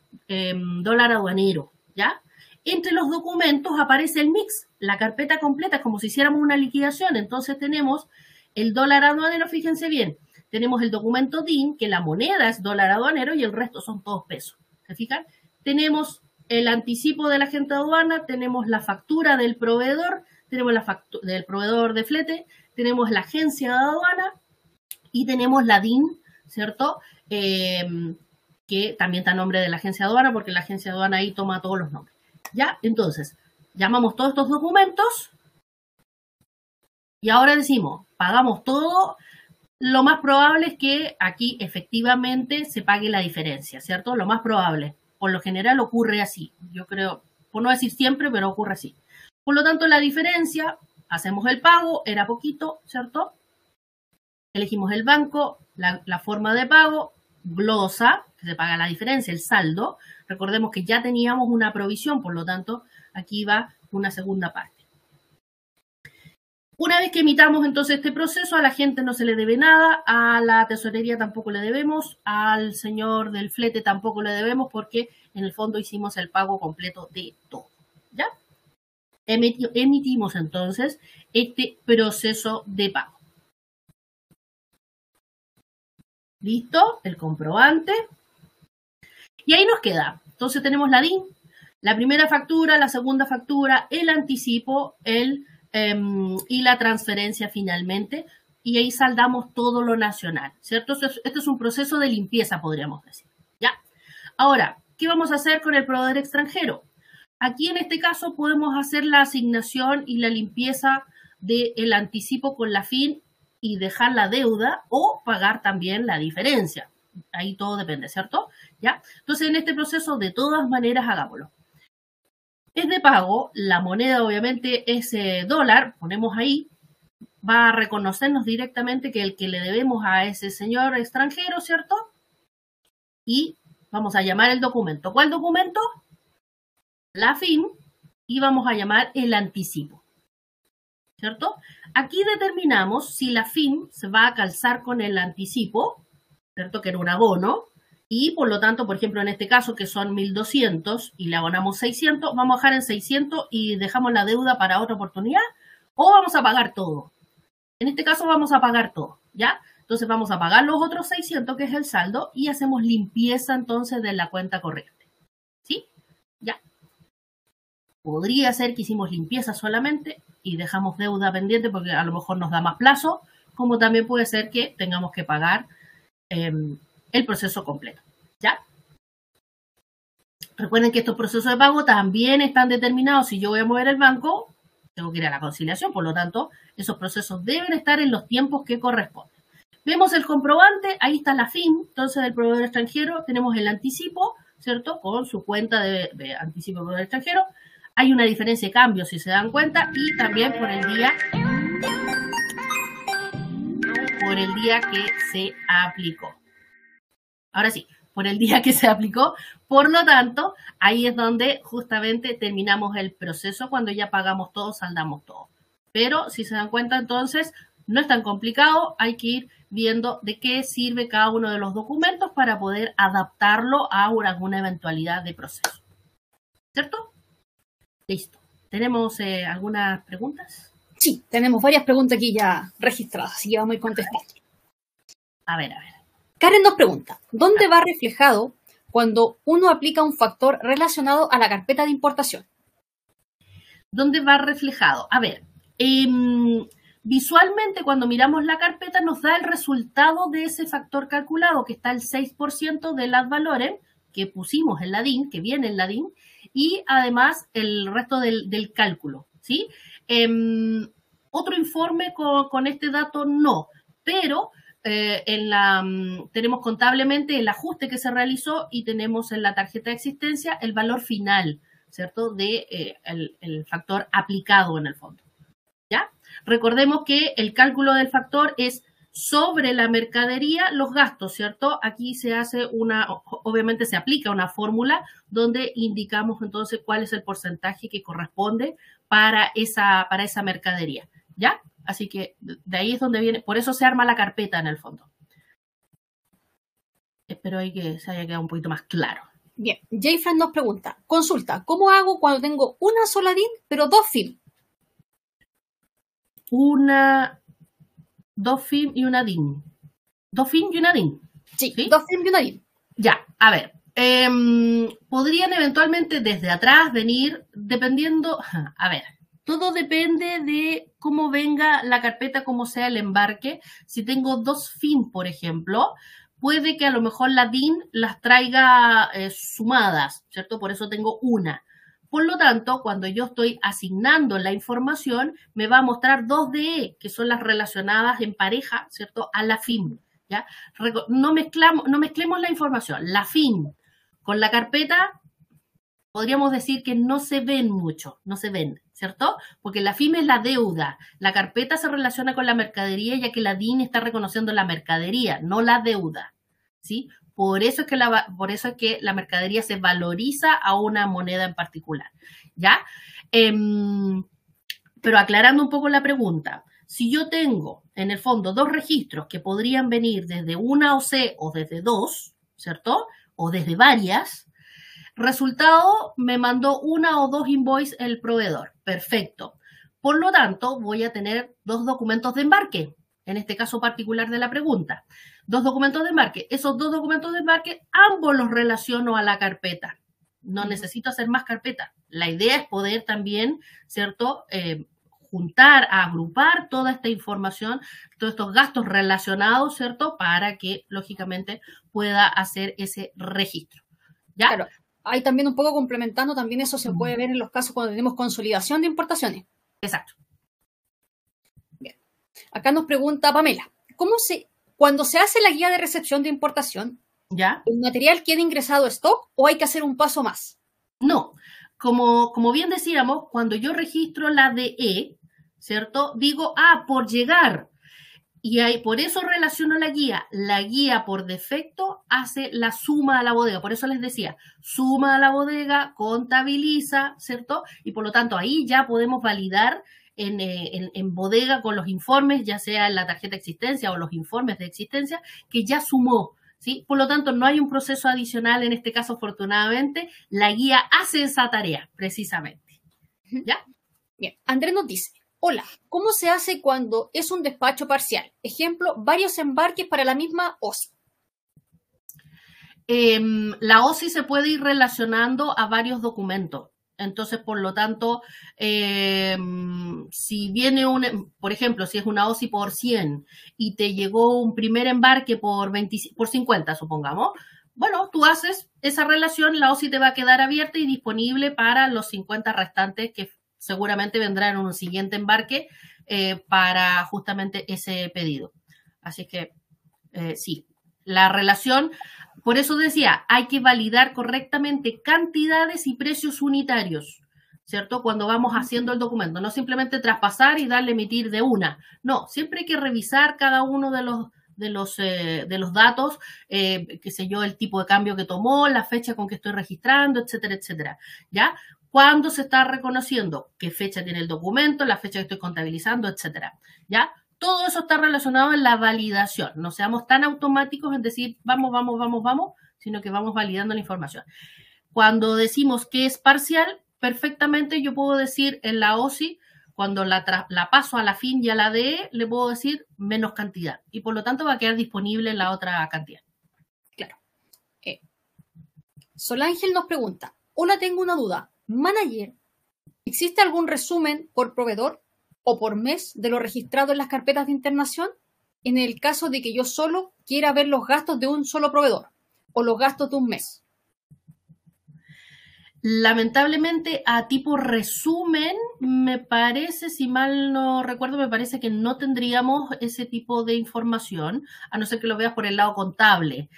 dólar aduanero, ¿ya? Entre los documentos aparece el mix, la carpeta completa, como si hiciéramos una liquidación. Entonces tenemos el dólar aduanero, fíjense bien. Tenemos el documento DIN, que la moneda es dólar aduanero y el resto son todos pesos. ¿Se fijan? Tenemos el anticipo del agente de aduana, tenemos la factura del proveedor, tenemos la factura del proveedor de flete, tenemos la agencia de aduana y tenemos la DIN, ¿cierto? que también está a nombre de la agencia de aduana, porque la agencia de aduana ahí toma todos los nombres. ¿Ya? Entonces, llamamos todos estos documentos y ahora decimos, pagamos todo. Lo más probable es que aquí efectivamente se pague la diferencia, ¿cierto? Lo más probable. Por lo general ocurre así. Yo creo, por no decir siempre, pero ocurre así. Por lo tanto, la diferencia, hacemos el pago, era poquito, ¿cierto? Elegimos el banco, la forma de pago, glosa, que se paga la diferencia, el saldo. Recordemos que ya teníamos una provisión, por lo tanto, aquí va una segunda parte. Una vez que emitamos entonces este proceso, a la gente no se le debe nada, a la tesorería tampoco le debemos, al señor del flete tampoco le debemos, porque en el fondo hicimos el pago completo de todo, ¿ya? Emitimos entonces este proceso de pago. ¿Listo? El comprobante. Y ahí nos queda. Entonces tenemos la DIN, la primera factura, la segunda factura, el anticipo, y la transferencia finalmente, y ahí saldamos todo lo nacional, ¿cierto? Este es un proceso de limpieza, podríamos decir, ¿ya? Ahora, ¿qué vamos a hacer con el proveedor extranjero? Aquí en este caso podemos hacer la asignación y la limpieza del anticipo con la FIN y dejar la deuda o pagar también la diferencia. Ahí todo depende, ¿cierto? ¿Ya? Entonces, en este proceso, de todas maneras, hagámoslo. Es de pago, la moneda obviamente es dólar, ponemos ahí, va a reconocernos directamente que el que le debemos a ese señor extranjero, ¿cierto? Y vamos a llamar el documento. ¿Cuál documento? La FIN, y vamos a llamar el anticipo, ¿cierto? Aquí determinamos si la FIN se va a calzar con el anticipo, ¿cierto? Que era un abono. Y por lo tanto, por ejemplo, en este caso que son 1.200 y le abonamos 600, vamos a dejar en 600 y dejamos la deuda para otra oportunidad, o vamos a pagar todo. En este caso vamos a pagar todo, ¿ya? Entonces vamos a pagar los otros 600, que es el saldo, y hacemos limpieza entonces de la cuenta corriente, ¿sí? Ya. Podría ser que hicimos limpieza solamente y dejamos deuda pendiente porque a lo mejor nos da más plazo, como también puede ser que tengamos que pagar el proceso completo, ¿ya? Recuerden que estos procesos de pago también están determinados. Si yo voy a mover el banco, tengo que ir a la conciliación, por lo tanto, esos procesos deben estar en los tiempos que corresponden. Vemos el comprobante, ahí está la FIN, entonces del proveedor extranjero, tenemos el anticipo, ¿cierto? Con su cuenta de anticipo del proveedor extranjero. Hay una diferencia de cambio, si se dan cuenta, y también por el día que se aplicó. Ahora sí, por el día que se aplicó. Por lo tanto, ahí es donde justamente terminamos el proceso, cuando ya pagamos todo, saldamos todo. Pero si se dan cuenta, entonces, no es tan complicado. Hay que ir viendo de qué sirve cada uno de los documentos para poder adaptarlo a alguna eventualidad de proceso. ¿Cierto? Listo. ¿Tenemos algunas preguntas? Sí, tenemos varias preguntas aquí ya registradas, así que vamos a ir contestando. A ver. Karen nos pregunta, ¿dónde va reflejado cuando uno aplica un factor relacionado a la carpeta de importación? ¿Dónde va reflejado? A ver, visualmente cuando miramos la carpeta nos da el resultado de ese factor calculado, que está el 6% del ad valorem que pusimos en la DIN, que viene en la DIN, y además el resto del cálculo, ¿sí? Otro informe con este dato no, pero tenemos contablemente el ajuste que se realizó y tenemos en la tarjeta de existencia el valor final, ¿cierto? El factor aplicado en el fondo, ¿ya? Recordemos que el cálculo del factor es sobre la mercadería los gastos, ¿cierto? Aquí se hace obviamente se aplica una fórmula donde indicamos entonces cuál es el porcentaje que corresponde para esa mercadería, ¿ya? Así que de ahí es donde viene, por eso se arma la carpeta en el fondo. Espero ahí que se haya quedado un poquito más claro. Bien, Jayfran nos pregunta, consulta, ¿cómo hago cuando tengo una sola DIN, pero dos FIM? Dos FIM y una DIN. ¿Dos FIM y una DIN? Sí, dos FIM y una DIN. Ya, a ver. Podrían eventualmente desde atrás venir, dependiendo, a ver, todo depende de cómo venga la carpeta, cómo sea el embarque. Si tengo dos FIM, por ejemplo, puede que a lo mejor la DIN las traiga sumadas, ¿cierto? Por eso tengo una. Por lo tanto, cuando yo estoy asignando la información, me va a mostrar 2 DE, que son las relacionadas en pareja, ¿cierto? A la FIN, ¿ya? No mezclemos la información. La FIN con la carpeta, podríamos decir que no se ven mucho, no se ven, ¿cierto? Porque la FIM es la deuda, la carpeta se relaciona con la mercadería, ya que la DIN está reconociendo la mercadería, no la deuda, ¿sí? Por eso es que la mercadería se valoriza a una moneda en particular, ¿ya? Pero aclarando un poco la pregunta, si yo tengo, en el fondo, 2 registros que podrían venir desde una OC o desde 2, ¿cierto? O desde varias, resultado, me mandó 1 o 2 invoices el proveedor. Perfecto. Por lo tanto, voy a tener 2 documentos de embarque, en este caso particular de la pregunta. 2 documentos de embarque. Esos 2 documentos de embarque, ambos los relaciono a la carpeta. No necesito hacer más carpetas. La idea es poder también, ¿cierto?, juntar, agrupar toda esta información, todos estos gastos relacionados, ¿cierto?, para que, lógicamente, pueda hacer ese registro. ¿Ya? Claro. Ahí también un poco complementando, también eso se puede ver en los casos cuando tenemos consolidación de importaciones. Exacto. Bien. Acá nos pregunta Pamela, cuando se hace la guía de recepción de importación, ¿ya? ¿el material queda ingresado a stock o hay que hacer un paso más? No. Como bien decíamos, cuando yo registro la DE, ¿cierto? Digo, por llegar. Y por eso relaciono la guía. La guía por defecto hace la suma a la bodega. Por eso les decía, suma a la bodega, contabiliza, ¿cierto? Y por lo tanto ahí ya podemos validar en bodega con los informes, ya sea en la tarjeta de existencia o los informes de existencia, que ya sumó, ¿sí? Por lo tanto, no hay un proceso adicional en este caso, afortunadamente. La guía hace esa tarea, precisamente. ¿Ya? Bien. Andrés nos dice, hola, ¿cómo se hace cuando es un despacho parcial? Ejemplo, varios embarques para la misma OSI. La OSI se puede ir relacionando a varios documentos. Entonces, por lo tanto, si viene por ejemplo, si es una OSI por 100 y te llegó un primer embarque por 50, supongamos, bueno, tú haces esa relación, la OSI te va a quedar abierta y disponible para los 50 restantes que seguramente vendrá en un siguiente embarque para justamente ese pedido. Así que sí, la relación, por eso decía, hay que validar correctamente cantidades y precios unitarios, ¿cierto? Cuando vamos haciendo el documento, no simplemente traspasar y darle emitir de una. No, siempre hay que revisar cada uno de los datos, qué sé yo, el tipo de cambio que tomó, la fecha con que estoy registrando, etcétera, etcétera, ¿ya? Cuando se está reconociendo qué fecha tiene el documento, la fecha que estoy contabilizando, etcétera, ¿ya? Todo eso está relacionado en la validación. No seamos tan automáticos en decir vamos, sino que vamos validando la información. Cuando decimos que es parcial, perfectamente yo puedo decir en la OSI, cuando la paso a la FIN y a la DE, le puedo decir menos cantidad. Y por lo tanto va a quedar disponible la otra cantidad. Claro. Solángel nos pregunta, hola, tengo una duda. Manager, ¿existe algún resumen por proveedor o por mes de lo registrado en las carpetas de internación? En el caso de que yo solo quiera ver los gastos de un solo proveedor o los gastos de un mes. Lamentablemente, a tipo resumen, me parece, si mal no recuerdo, me parece que no tendríamos ese tipo de información, a no ser que lo veas por el lado contable.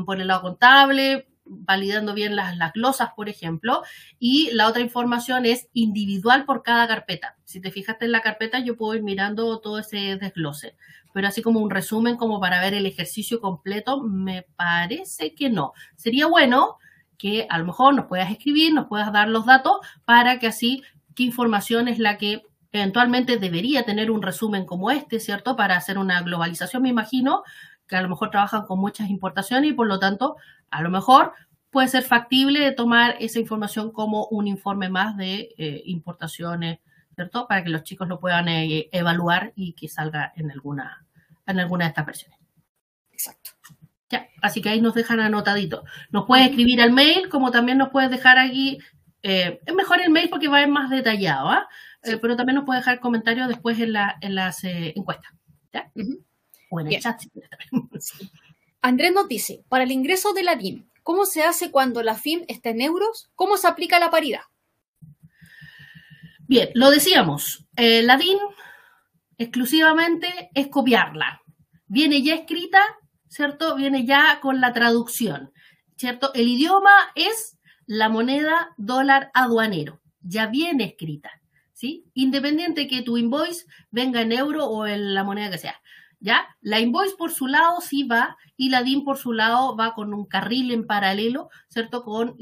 Por el lado contable, validando bien las glosas, por ejemplo, y la otra información es individual por cada carpeta. Si te fijaste en la carpeta, yo puedo ir mirando todo ese desglose, pero así como un resumen, como para ver el ejercicio completo, me parece que no. Sería bueno que a lo mejor nos puedas escribir, nos puedas dar los datos para que así, qué información es la que eventualmente debería tener un resumen como este, ¿cierto? Para hacer una globalización, me imagino, que a lo mejor trabajan con muchas importaciones y por lo tanto, a lo mejor puede ser factible tomar esa información como un informe más de importaciones, ¿cierto? Para que los chicos lo puedan evaluar y que salga en alguna de estas versiones. Exacto. Ya, así que ahí nos dejan anotadito. Nos puedes escribir al mail, como también nos puedes dejar aquí. Es mejor el mail porque va a ir más detallado, ¿ah? Sí. Pero también nos puedes dejar comentarios después en las encuestas, ¿ya? O en el chat, si quieres también. Sí. Andrés nos dice, para el ingreso de la DIN, ¿cómo se hace cuando la FIM está en euros? ¿Cómo se aplica la paridad? Bien, lo decíamos, la DIN exclusivamente es copiarla. Viene ya escrita, ¿cierto? Viene ya con la traducción, ¿cierto? El idioma es la moneda dólar aduanero, ya viene escrita, ¿sí? Independiente que tu invoice venga en euro o en la moneda que sea, ¿ya? La invoice por su lado sí va y la DIN por su lado va con un carril en paralelo, ¿cierto? Con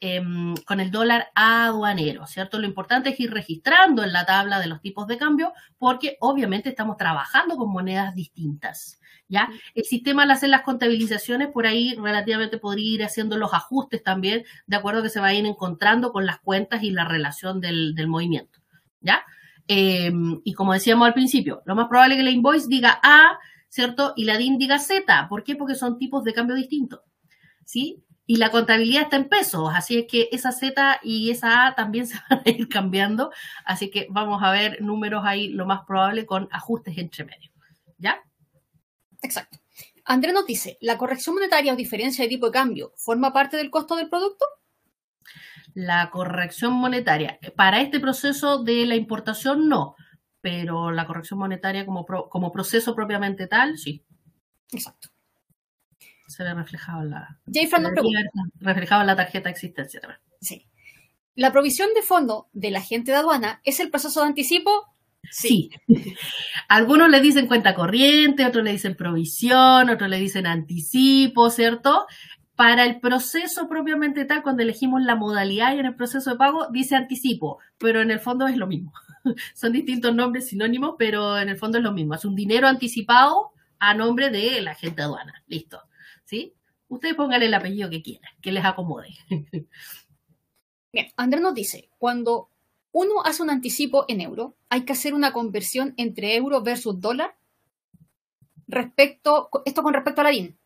el dólar aduanero, ¿cierto? Lo importante es ir registrando en la tabla de los tipos de cambio porque obviamente estamos trabajando con monedas distintas, ¿ya? El sistema al hacer las contabilizaciones por ahí relativamente podría ir haciendo los ajustes también de acuerdo a que se vayan encontrando con las cuentas y la relación del movimiento, ¿ya? Y como decíamos al principio, lo más probable es que la invoice diga A, ¿cierto? Y la DIN diga Z. ¿Por qué? Porque son tipos de cambio distintos, ¿sí? Y la contabilidad está en pesos, así es que esa Z y esa A también se van a ir cambiando, así que vamos a ver números ahí lo más probable con ajustes entre medio, ¿ya? Exacto. Andrés nos dice, ¿la corrección monetaria o diferencia de tipo de cambio forma parte del costo del producto? La corrección monetaria, para este proceso de la importación no, pero la corrección monetaria como proceso propiamente tal, sí. Exacto. Se ve reflejado en la, reflejado en la tarjeta de existencia también. Sí. ¿La provisión de fondo del agente de aduana es el proceso de anticipo? Sí. Algunos le dicen cuenta corriente, otros le dicen provisión, otros le dicen anticipo, ¿cierto? Para el proceso propiamente tal, cuando elegimos la modalidad y en el proceso de pago, dice anticipo, pero en el fondo es lo mismo. Son distintos nombres sinónimos, pero en el fondo es lo mismo. Es un dinero anticipado a nombre del agente de aduana. Listo. ¿Sí? Ustedes pónganle el apellido que quieran, que les acomode. Bien, Andrés nos dice, cuando uno hace un anticipo en euro, hay que hacer una conversión entre euro versus dólar esto con respecto a la DIN.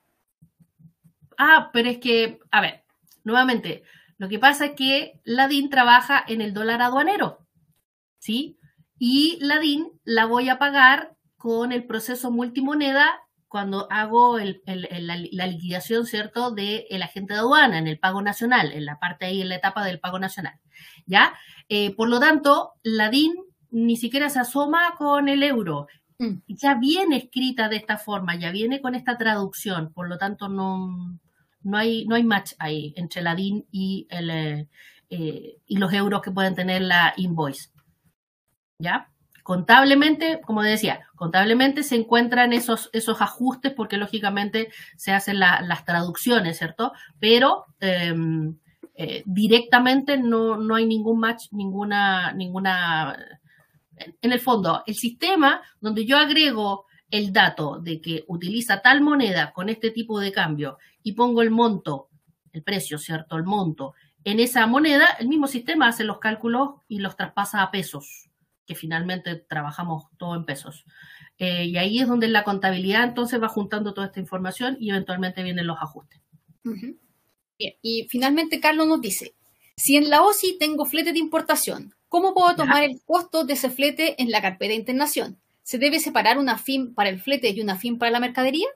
Pero es que, a ver, nuevamente, lo que pasa es que la DIN trabaja en el dólar aduanero, ¿sí? Y la DIN la voy a pagar con el proceso multimoneda cuando hago la liquidación, ¿cierto?, del agente de aduana en el pago nacional, en la parte ahí, en la etapa del pago nacional, ¿ya? Por lo tanto, la DIN ni siquiera se asoma con el euro. Ya viene escrita de esta forma, ya viene con esta traducción, por lo tanto no hay match ahí entre la DIN y los euros que pueden tener la invoice, ¿ya? Contablemente, como decía, contablemente se encuentran esos ajustes porque lógicamente se hacen las traducciones, ¿cierto? Pero directamente no hay ningún match, ninguna. En el fondo, el sistema donde yo agrego el dato de que utiliza tal moneda con este tipo de cambio y pongo el monto, el precio, ¿cierto? El monto en esa moneda, el mismo sistema hace los cálculos y los traspasa a pesos, que finalmente trabajamos todo en pesos. Y ahí es donde la contabilidad entonces va juntando toda esta información y eventualmente vienen los ajustes. Uh-huh. Bien, y finalmente Carlos nos dice, si en la OSI tengo flete de importación, ¿cómo puedo tomar el costo de ese flete en la carpeta de internación? ¿Se debe separar una FIM para el flete y una FIM para la mercadería?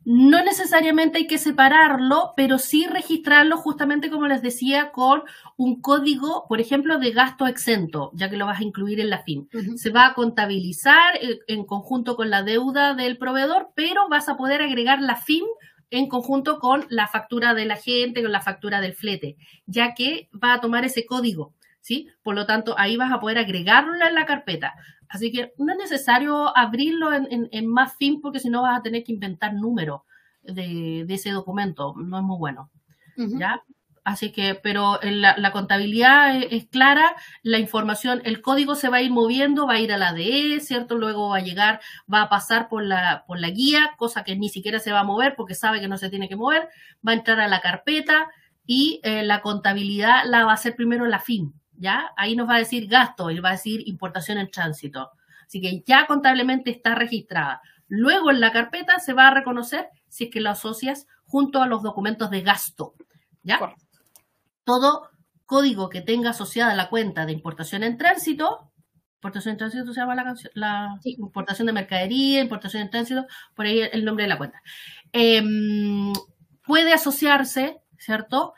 No necesariamente hay que separarlo, pero sí registrarlo justamente como les decía con un código, por ejemplo, de gasto exento, ya que lo vas a incluir en la FIM. Uh-huh. Se va a contabilizar en conjunto con la deuda del proveedor, pero vas a poder agregar la FIM en conjunto con la factura del agente, con la factura del flete, ya que va a tomar ese código, ¿sí? Por lo tanto, ahí vas a poder agregarlo en la carpeta. Así que no es necesario abrirlo en más FIM porque si no vas a tener que inventar números de ese documento. No es muy bueno, uh-huh. ¿Ya? Así que, pero la contabilidad es clara, la información, el código se va a ir moviendo, va a ir a la DE, ¿cierto? Luego va a llegar, va a pasar por la guía, cosa que ni siquiera se va a mover porque sabe que no se tiene que mover, va a entrar a la carpeta y la contabilidad la va a hacer primero la FIM, ¿ya? Ahí nos va a decir gasto y va a decir importación en tránsito. Así que ya contablemente está registrada. Luego en la carpeta se va a reconocer si es que lo asocias junto a los documentos de gasto, ¿ya? Correcto. Todo código que tenga asociada la cuenta de importación en tránsito, Importación en tránsito se llama la canción, la Sí. importación de mercadería, importación en tránsito, por ahí el nombre de la cuenta. Puede asociarse, ¿cierto?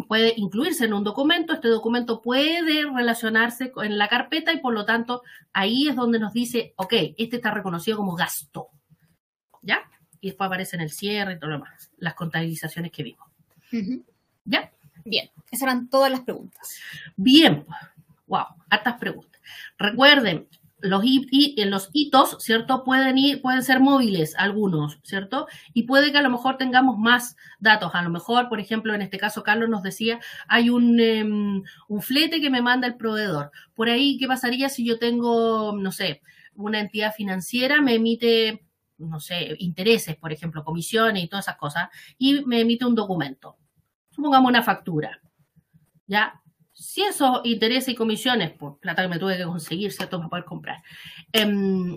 Puede incluirse en un documento, este documento puede relacionarse en la carpeta y por lo tanto ahí es donde nos dice, ok, este está reconocido como gasto, ¿ya? Y después aparece en el cierre y todo lo demás, las contabilizaciones que vimos, ¿ya? Bien, esas eran todas las preguntas. Bien, wow, hartas preguntas. Recuerden, los hitos, ¿cierto? Pueden ser móviles algunos, ¿cierto? Y puede que a lo mejor tengamos más datos. A lo mejor, por ejemplo, en este caso, Carlos nos decía, hay un flete que me manda el proveedor. Por ahí, ¿qué pasaría si yo tengo, no sé, una entidad financiera me emite, no sé, intereses, por ejemplo, comisiones y todas esas cosas, y me emite un documento? Supongamos una factura, ¿ya? Si esos intereses y comisiones, por plata que me tuve que conseguir, ¿cierto? Para poder comprar,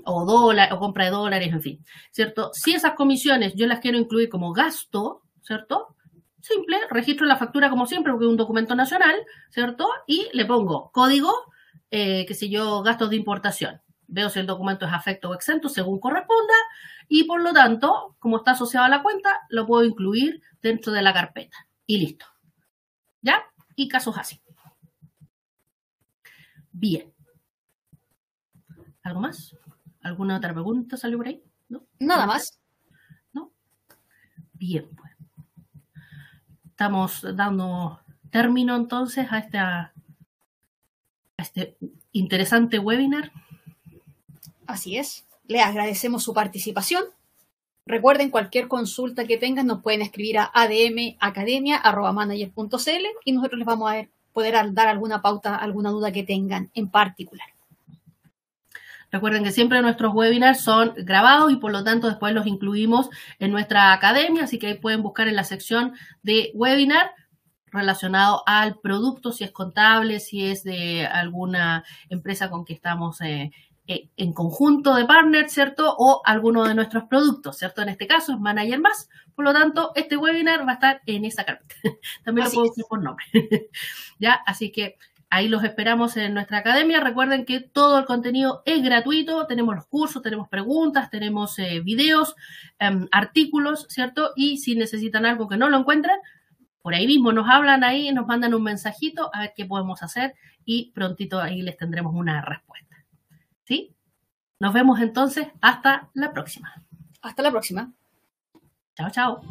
o compra de dólares, en fin, ¿cierto? Si esas comisiones yo las quiero incluir como gasto, ¿cierto? Simple, registro la factura como siempre, porque es un documento nacional, ¿cierto? Y le pongo código, qué sé yo, gastos de importación. Veo si el documento es afecto o exento según corresponda y por lo tanto, como está asociado a la cuenta, lo puedo incluir dentro de la carpeta. Y listo. ¿Ya? Y casos así. Bien. ¿Algo más? ¿Alguna otra pregunta salió por ahí? ¿No? Nada más. ¿No? Bien, pues. Estamos dando término entonces a este interesante webinar. Así es. Le agradecemos su participación. Recuerden, cualquier consulta que tengan nos pueden escribir a admacademia@manager.cl y nosotros les vamos a poder dar alguna pauta, alguna duda que tengan en particular. Recuerden que siempre nuestros webinars son grabados y por lo tanto después los incluimos en nuestra academia, así que ahí pueden buscar en la sección de webinar relacionado al producto, si es contable, si es de alguna empresa con que estamos en conjunto de partners, ¿cierto? O alguno de nuestros productos, ¿cierto? En este caso es Manager Más, por lo tanto, este webinar va a estar en esa carpeta. También lo puedo buscar por nombre. ¿Ya? Así que ahí los esperamos en nuestra academia. Recuerden que todo el contenido es gratuito. Tenemos los cursos, tenemos preguntas, tenemos videos, artículos, ¿cierto? Y si necesitan algo que no lo encuentran, por ahí mismo nos hablan ahí, nos mandan un mensajito a ver qué podemos hacer y prontito ahí les tendremos una respuesta. ¿Sí? Nos vemos entonces hasta la próxima. Hasta la próxima. Chao, chao.